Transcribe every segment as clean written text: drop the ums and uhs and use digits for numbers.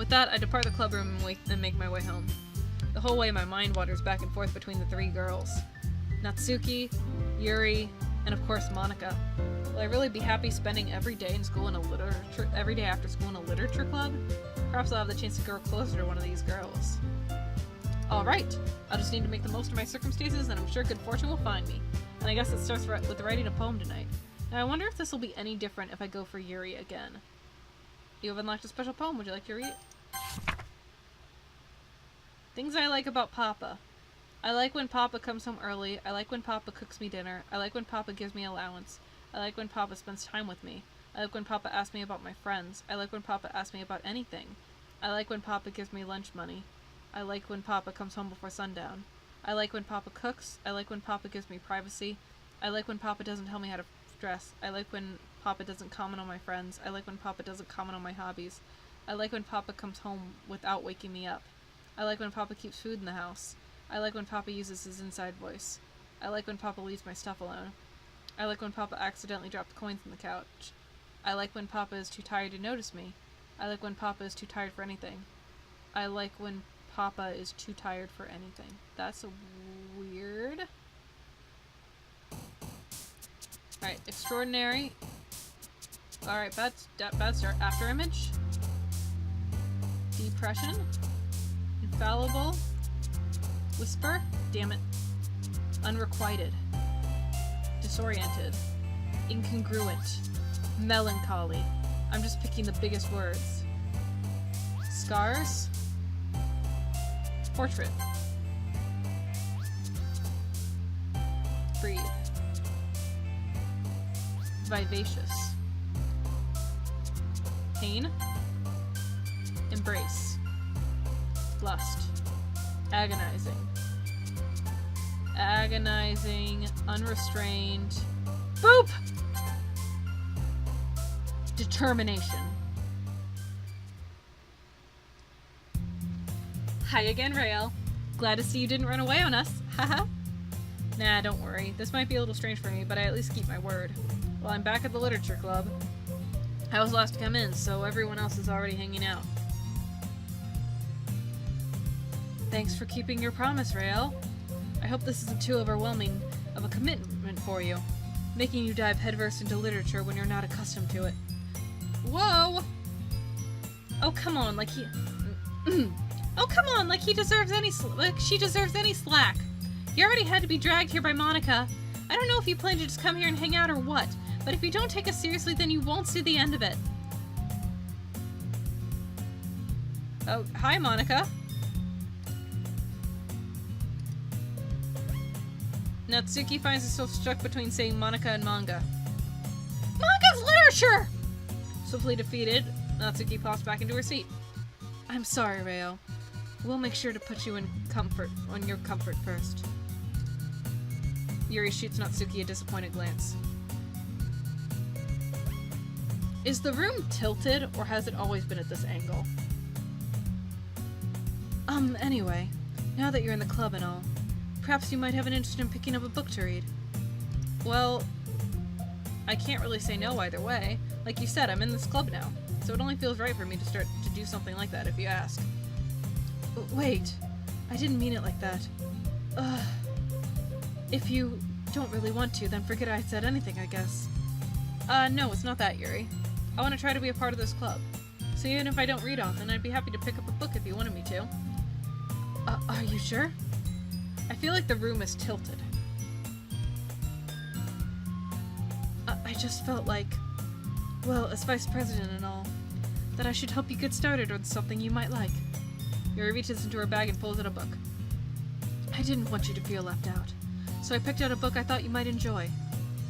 With that, I depart the club room and make my way home. The whole way, my mind wanders back and forth between the three girls. Natsuki, Yuri, and of course Monika. Will I really be happy spending every day after school in a literature club? Perhaps I'll have the chance to grow closer to one of these girls. Alright, I'll just need to make the most of my circumstances, and I'm sure good fortune will find me. And I guess it starts with writing a poem tonight. Now I wonder if this will be any different if I go for Yuri again. You have unlocked a special poem, would you like to read it? Things I like about Papa. I like when Papa comes home early. I like when Papa cooks me dinner. I like when Papa gives me allowance. I like when Papa spends time with me. I like when Papa asks me about my friends. I like when Papa asks me about anything. I like when Papa gives me lunch money. I like when Papa comes home before sundown. I like when Papa cooks. I like when Papa gives me privacy. I like when Papa doesn't tell me how to dress. I like when Papa doesn't comment on my friends. I like when Papa doesn't comment on my hobbies. I like when Papa comes home without waking me up. I like when Papa keeps food in the house. I like when Papa uses his inside voice. I like when Papa leaves my stuff alone. I like when Papa accidentally dropped coins on the couch. I like when Papa is too tired to notice me. I like when Papa is too tired for anything. I like when Papa is too tired for anything. That's weird. Alright, extraordinary. Alright, bad start. After image. Depression. Infallible. Whisper. Damn it. Unrequited. Disoriented. Incongruent. Melancholy. I'm just picking the biggest words. Scars. Portrait. Breathe. Vivacious. Pain. Embrace. Lust. Agonizing. Agonizing. Unrestrained. Boop! Determination. Hi again, Rael. Glad to see you didn't run away on us. Haha. Nah, don't worry. This might be a little strange for me, but I at least keep my word. Well, I'm back at the literature club. I was last to come in, so everyone else is already hanging out. Thanks for keeping your promise, Rael. I hope this isn't too overwhelming of a commitment for you, making you dive headfirst into literature when you're not accustomed to it. Whoa! Oh, come on, like he... Oh, come on, like he deserves any she deserves any slack. You already had to be dragged here by Monika. I don't know if you plan to just come here and hang out or what, but if you don't take us seriously, then you won't see the end of it. Oh, hi, Monika. Natsuki finds herself stuck between saying Monika and manga. Manga's literature! Swiftly defeated, Natsuki pops back into her seat. I'm sorry, Reo. We'll make sure to put you in your comfort first. Yuri shoots Natsuki a disappointed glance. Is the room tilted, or has it always been at this angle? Anyway, now that you're in the club and all, perhaps you might have an interest in picking up a book to read. Well, I can't really say no either way. Like you said, I'm in this club now, so it only feels right for me to start to do something like that if you ask. Wait, I didn't mean it like that. If you don't really want to, then forget I said anything, I guess. No, it's not that, Yuri. I want to try to be a part of this club. So even if I don't read often, I'd be happy to pick up a book if you wanted me to. Are you sure? I feel like the room is tilted. I just felt like, well, as vice president and all, that I should help you get started on something you might like. Yuri reaches into her bag and pulls out a book. I didn't want you to feel left out, so I picked out a book I thought you might enjoy.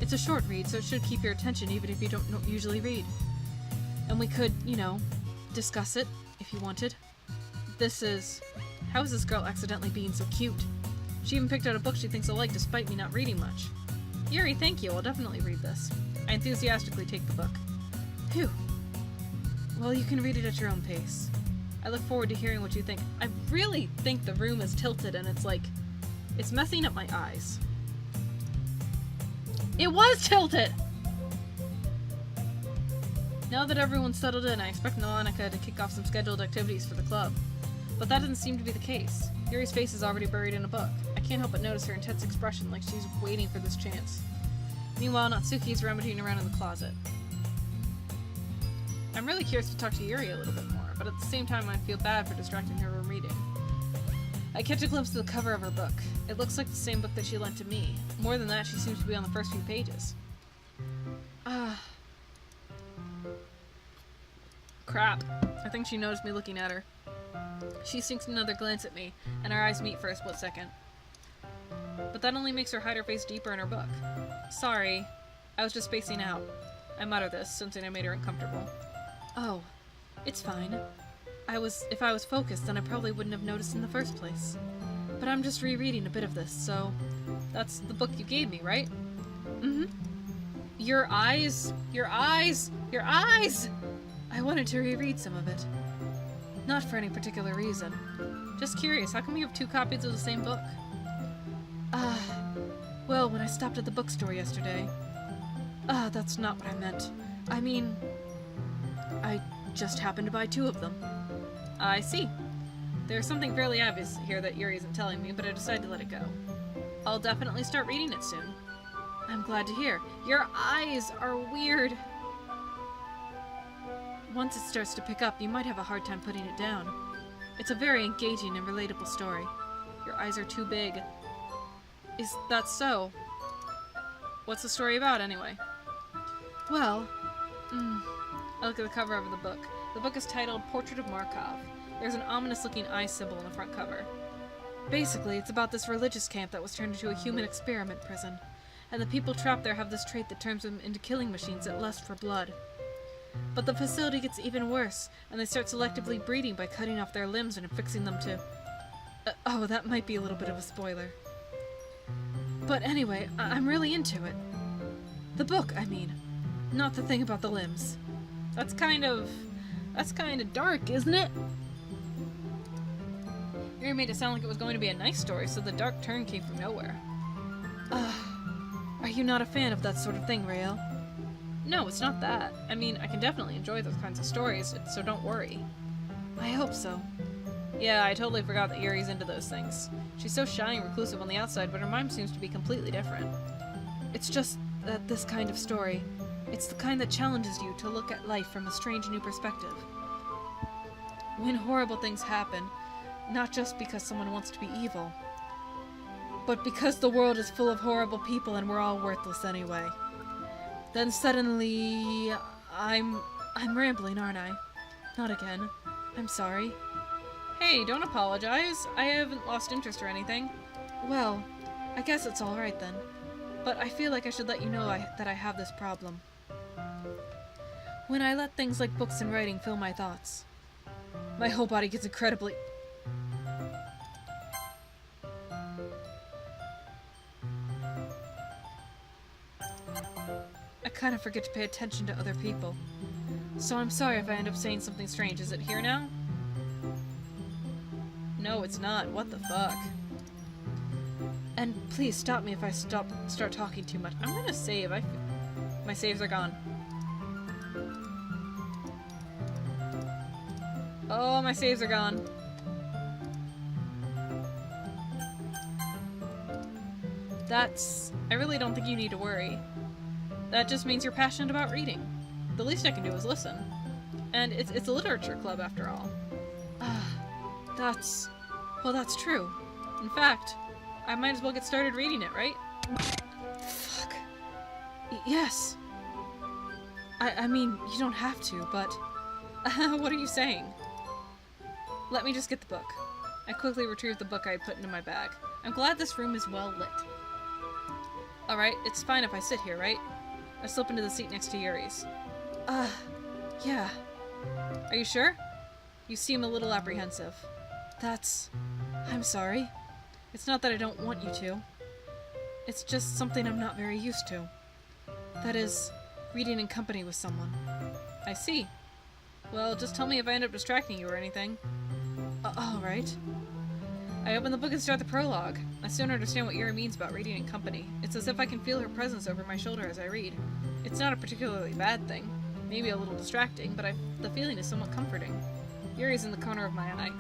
It's a short read, so it should keep your attention even if you don't usually read. And we could, discuss it, if you wanted. This is... How is this girl accidentally being so cute? She even picked out a book she thinks I'll like despite me not reading much. Yuri, thank you, I'll definitely read this. I enthusiastically take the book. Phew. Well, you can read it at your own pace. I look forward to hearing what you think. I really think the room is tilted and it's messing up my eyes. It was tilted! Now that everyone's settled in, I expect Noanika to kick off some scheduled activities for the club. But that doesn't seem to be the case. Yuri's face is already buried in a book. I can't help but notice her intense expression, like she's waiting for this chance. Meanwhile, Natsuki's rummaging around in the closet. I'm really curious to talk to Yuri a little bit more, but at the same time I'd feel bad for distracting her from reading. I catch a glimpse of the cover of her book. It looks like the same book that she lent to me. More than that, she seems to be on the first few pages. Crap. I think she noticed me looking at her. She sinks another glance at me, and our eyes meet for a split second. But that only makes her hide her face deeper in her book. Sorry. I was just spacing out. I mutter this, sensing I made her uncomfortable. Oh, it's fine. If I was focused, then I probably wouldn't have noticed in the first place. But I'm just rereading a bit of this, so... That's the book you gave me, right? Mm-hmm. Your eyes! Your eyes! Your eyes! I wanted to reread some of it. Not for any particular reason. Just curious, how come you have 2 copies of the same book? Well, when I stopped at the bookstore yesterday... that's not what I meant. I mean... I just happened to buy 2 of them. I see. There's something fairly obvious here that Yuri isn't telling me, but I decided to let it go. I'll definitely start reading it soon. I'm glad to hear. Your eyes are weird. Once it starts to pick up, you might have a hard time putting it down. It's a very engaging and relatable story. Your eyes are too big. Is that so? What's the story about, anyway? Well, I look at the cover of the book. The book is titled Portrait of Markov. There's an ominous-looking eye symbol on the front cover. Basically, it's about this religious camp that was turned into a human experiment prison, and the people trapped there have this trait that turns them into killing machines that lust for blood. But the facility gets even worse, and they start selectively breeding by cutting off their limbs and affixing them to... oh, that might be a little bit of a spoiler. But anyway, I'm really into it. The book, I mean. Not the thing about the limbs. That's kind of dark, isn't it? Yuri made it sound like it was going to be a nice story, so the dark turn came from nowhere. Are you not a fan of that sort of thing, Rael? No, it's not that. I mean, I can definitely enjoy those kinds of stories, so don't worry. I hope so. Yeah, I totally forgot that Yuri's into those things. She's so shy and reclusive on the outside, but her mind seems to be completely different. It's just that this kind of story, it's the kind that challenges you to look at life from a strange new perspective. When horrible things happen, not just because someone wants to be evil, but because the world is full of horrible people and we're all worthless anyway. Then suddenly... I'm rambling, aren't I? Not again. I'm sorry. Hey, don't apologize. I haven't lost interest or anything. Well, I guess it's alright then. But I feel like I should let you know that I have this problem. When I let things like books and writing fill my thoughts, my whole body gets incredibly... I kind of forget to pay attention to other people. So I'm sorry if I end up saying something strange. Is it here now? No, it's not. What the fuck? And please stop me if I start talking too much. I'm gonna save. My saves are gone. Oh, my saves are gone. I really don't think you need to worry. That just means you're passionate about reading. The least I can do is listen. And it's a literature club after all. Well, that's true. In fact, I might as well get started reading it, right? Fuck. Yes. I mean, you don't have to, but... what are you saying? Let me just get the book. I quickly retrieved the book I had put into my bag. I'm glad this room is well lit. Alright, it's fine if I sit here, right? I slip into the seat next to Yuri's. Yeah. Are you sure? You seem a little apprehensive. I'm sorry. It's not that I don't want you to. It's just something I'm not very used to. That is, reading in company with someone. I see. Well, just tell me if I end up distracting you or anything. Alright. I open the book and start the prologue. I soon understand what Yuri means about reading in company. It's as if I can feel her presence over my shoulder as I read. It's not a particularly bad thing. Maybe a little distracting, but the feeling is somewhat comforting. Yuri's in the corner of my eye.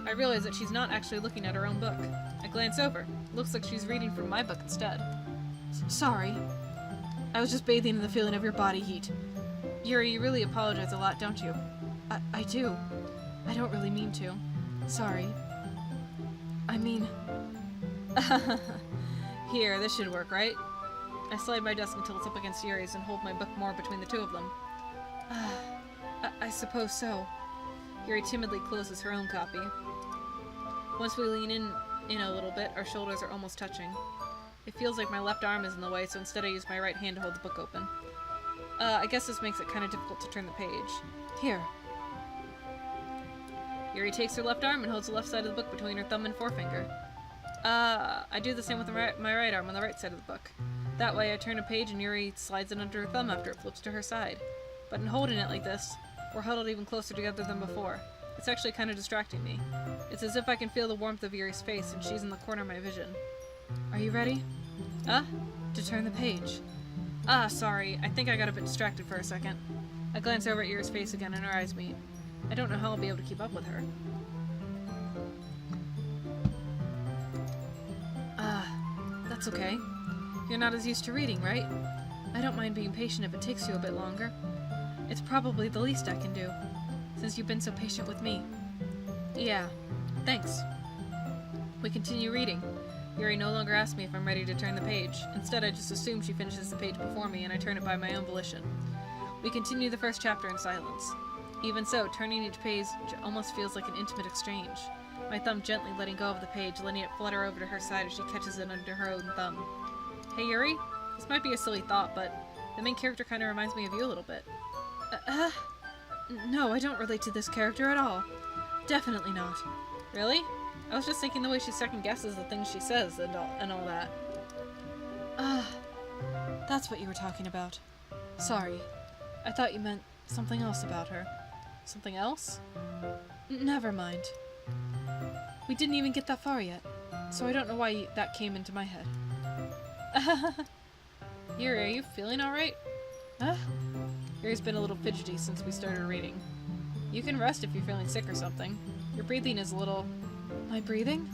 I realize that she's not actually looking at her own book. I glance over. Looks like she's reading from my book instead. Sorry. I was just bathing in the feeling of your body heat. Yuri, you really apologize a lot, don't you? I do. I don't really mean to. Sorry. I mean... Here, this should work, right? I slide my desk until it's up against Yuri's and hold my book more between the two of them. I suppose so. Yuri timidly closes her own copy. Once we lean in a little bit, our shoulders are almost touching. It feels like my left arm is in the way, so instead I use my right hand to hold the book open. I guess this makes it kind of difficult to turn the page. Here. Yuri takes her left arm and holds the left side of the book between her thumb and forefinger. I do the same with my right arm on the right side of the book. That way I turn a page and Yuri slides it under her thumb after it flips to her side. But in holding it like this, we're huddled even closer together than before. It's actually kind of distracting me. It's as if I can feel the warmth of Yuri's face and she's in the corner of my vision. Are you ready? To turn the page. Sorry. I think I got a bit distracted for a second. I glance over at Yuri's face again and our eyes meet. I don't know how I'll be able to keep up with her. That's okay. You're not as used to reading, right? I don't mind being patient if it takes you a bit longer. It's probably the least I can do, since you've been so patient with me. Yeah, thanks. We continue reading. Yuri no longer asks me if I'm ready to turn the page. Instead, I just assume she finishes the page before me and I turn it by my own volition. We continue the first chapter in silence. Even so, turning each page almost feels like an intimate exchange. My thumb gently letting go of the page, letting it flutter over to her side as she catches it under her own thumb. Hey Yuri, this might be a silly thought, but the main character kind of reminds me of you a little bit. No, I don't relate to this character at all. Definitely not. Really? I was just thinking the way she second guesses the things she says and all that. That's what you were talking about. Sorry. I thought you meant something else about her. Something else? Never mind. We didn't even get that far yet, so I don't know why that came into my head. Yuri, are you feeling alright? Yuri's been a little fidgety since we started reading. You can rest if you're feeling sick or something. Your breathing is a little... My breathing?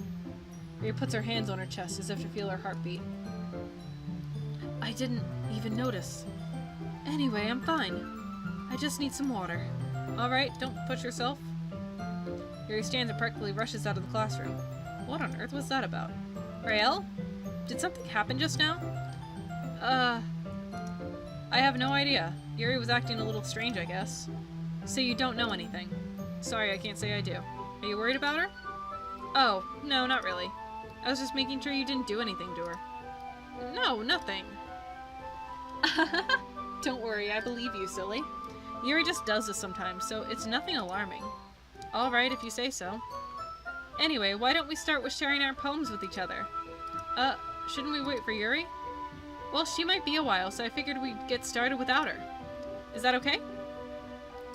Yuri puts her hands on her chest as if to feel her heartbeat. I didn't even notice. Anyway, I'm fine. I just need some water. Alright, don't push yourself. Yuri stands and practically rushes out of the classroom. What on earth was that about? Rael? Did something happen just now? I have no idea. Yuri was acting a little strange, I guess. So you don't know anything. Sorry, I can't say I do. Are you worried about her? Oh, no, not really. I was just making sure you didn't do anything to her. No, nothing. Don't worry, I believe you, silly. Yuri just does this sometimes, so it's nothing alarming. Alright, if you say so. Anyway, why don't we start with sharing our poems with each other? Shouldn't we wait for Yuri? Well, she might be a while, so I figured we'd get started without her. Is that okay?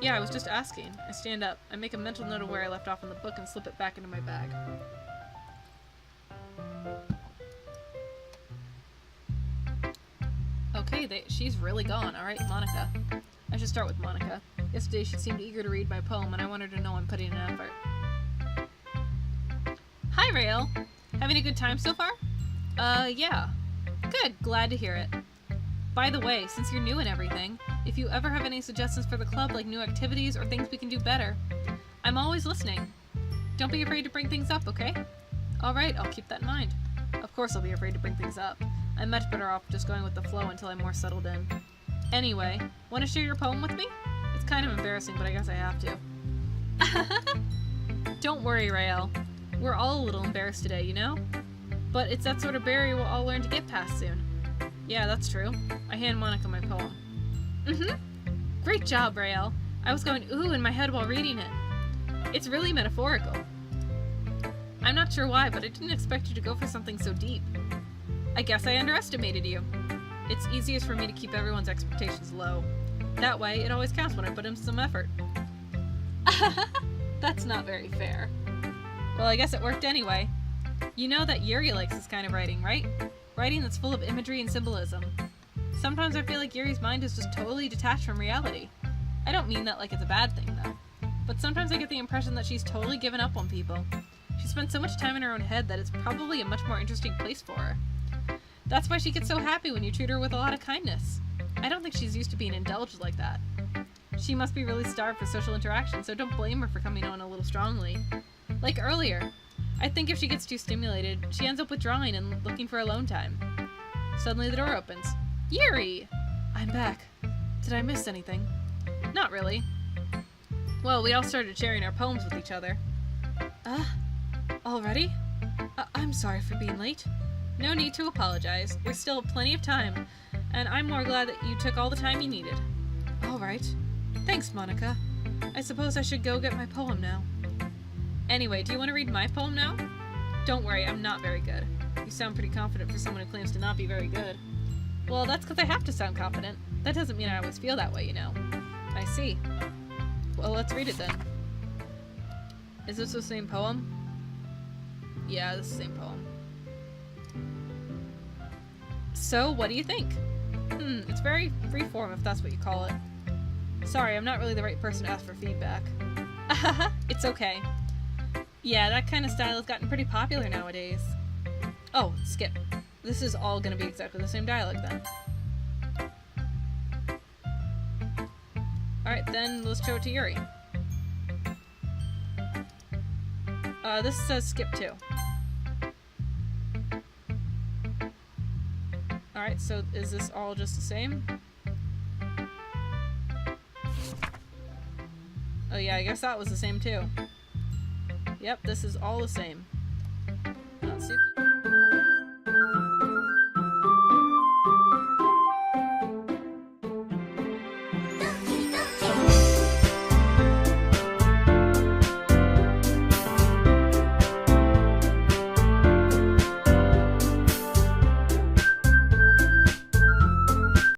Yeah, I was just asking. I stand up. I make a mental note of where I left off in the book and slip it back into my bag. Okay, she's really gone. Alright, Monica. I should start with Monica. Yesterday she seemed eager to read my poem and I wanted her to know I'm putting in effort. Hi, Rael. Having a good time so far? Yeah. Good, glad to hear it. By the way, since you're new and everything, if you ever have any suggestions for the club, like new activities or things we can do better, I'm always listening. Don't be afraid to bring things up, okay? Alright, I'll keep that in mind. Of course I'll be afraid to bring things up. I'm much better off just going with the flow until I'm more settled in. Anyway, want to share your poem with me? It's kind of embarrassing, but I guess I have to. Don't worry, Rael. We're all a little embarrassed today, you know? But it's that sort of barrier we'll all learn to get past soon. Yeah, that's true. I hand Monica my poem. Great job, Rael. I was going ooh in my head while reading it. It's really metaphorical. I'm not sure why, but I didn't expect you to go for something so deep. I guess I underestimated you. It's easiest for me to keep everyone's expectations low. That way, it always counts when I put in some effort. That's not very fair. Well, I guess it worked anyway. You know that Yuri likes this kind of writing, right? Writing that's full of imagery and symbolism. Sometimes I feel like Yuri's mind is just totally detached from reality. I don't mean that like it's a bad thing, though. But sometimes I get the impression that she's totally given up on people. She spends so much time in her own head that it's probably a much more interesting place for her. That's why she gets so happy when you treat her with a lot of kindness. I don't think she's used to being indulged like that. She must be really starved for social interaction, so don't blame her for coming on a little strongly. Like earlier, I think if she gets too stimulated, she ends up withdrawing and looking for alone time. Suddenly the door opens. Yuri! I'm back. Did I miss anything? Not really. Well, we all started sharing our poems with each other. Already? I'm sorry for being late. No need to apologize. There's still plenty of time, and I'm more glad that you took all the time you needed. All right. Thanks, Monica. I suppose I should go get my poem now. Anyway, do you want to read my poem now? Don't worry, I'm not very good. You sound pretty confident for someone who claims to not be very good. Well, that's because I have to sound confident. That doesn't mean I always feel that way, you know. I see. Well, let's read it then. Is this the same poem? Yeah, this is the same poem. So, what do you think? It's very freeform if that's what you call it. Sorry, I'm not really the right person to ask for feedback. It's okay. Yeah, that kind of style has gotten pretty popular nowadays. Oh, skip. This is all gonna be exactly the same dialogue then. Alright, then let's show it to Yuri. This says skip too. Alright, so is this all just the same? Oh yeah, I guess that was the same too. Yep, this is all the same.